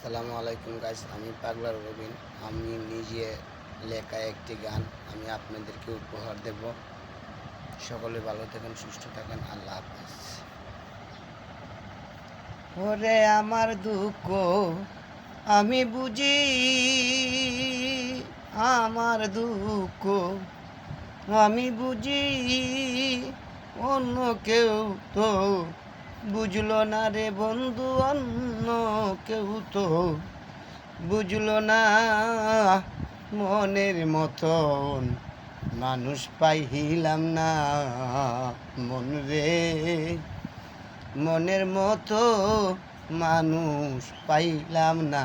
আসসালামু আলাইকুম গাইস, আমি পাগলা রবিন। আমি নিজে লেখা একটি গান আমি আপনাদেরকে উপহার দেব। সকলে ভালো থাকেন, সুস্থ থাকেন। আল্লাহ হাফেজ। ওরে আমার দুঃখ আমি বুঝি, আমার দুঃখ আমি বুঝি, অন্য কেউ তো বুঝলো না রে বন্ধু, অন্য কেউ তো বুঝলো না। মনের মতন মানুষ পাইলাম না, মন রে মনের মতো মানুষ পাইলাম না।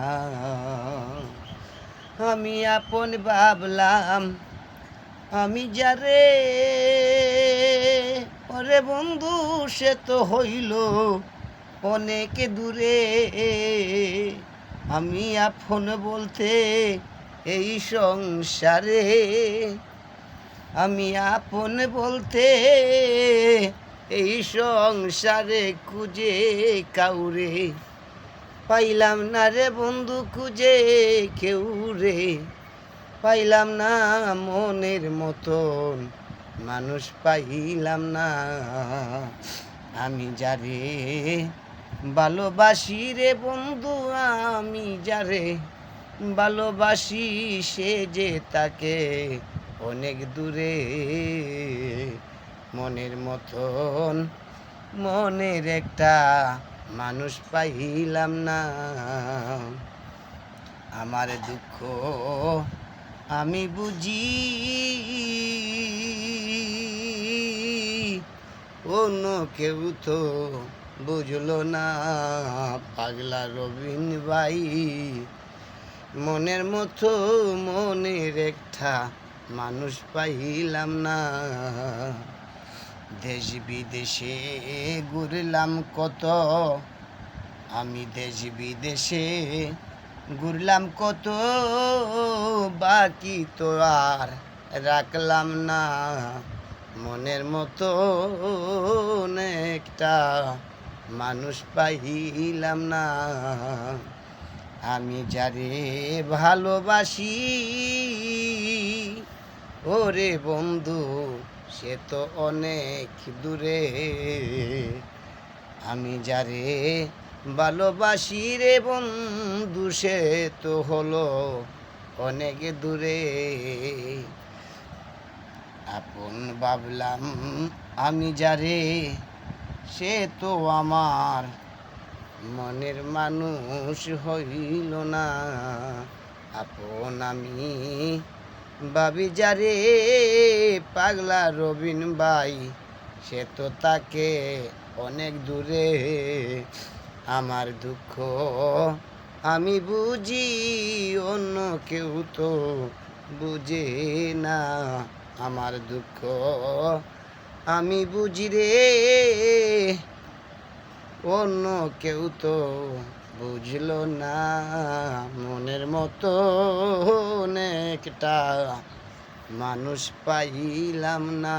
আমি আপন ভাবলাম আমি যারে, ওরে বন্ধু সে তো হইল অনেক দূরে। আমি আপন বলতে এই সংসারে, আমি আপন বলতে এই সংসারে খুঁজে কাউরে পাইলাম না রে বন্ধু, খুঁজে কেউ রে পাইলাম না। মনের মতন মানুষ পাইলাম না। আমি যারে ভালোবাসি রে বন্ধু, আমি যারে ভালোবাসি সে যে তাকে অনেক দূরে। মনের মতন মনের একটা মানুষ পাইলাম না। আমার দুঃখ আমি বুঝি, অন্য কেউ তো বুঝলো না। পাগলা রবিন ভাই, মনের মতো মনের একটা মানুষ পাইলাম না। দেশ বিদেশে ঘুরলাম কত, আমি দেশ বিদেশে ঘুরলাম কত, বাকি তো আর রাখলাম না। মনের মতো একটা মানুষ পাইলাম না। আমি যারে ভালোবাসি ওরে বন্ধু সে তো অনেক দূরে। আমি যারে ভালোবাসি রে বন্ধু সে তো হলো অনেক দূরে। আপন ভাবলাম আমি যারে, সে তো আমার মনের মানুষ হইল না। আপন আমি ভাবি যারে পাগলা রবিন ভাই, সে তো তাকে অনেক দূরে। আমার দুঃখ আমি বুঝি, অন্য কেউ তো বুঝে না। আমার দুঃখ আমি বুঝি রে, অন্য কেউ তো বুঝলো না। মনের মতো একটা মানুষ পাইলাম না।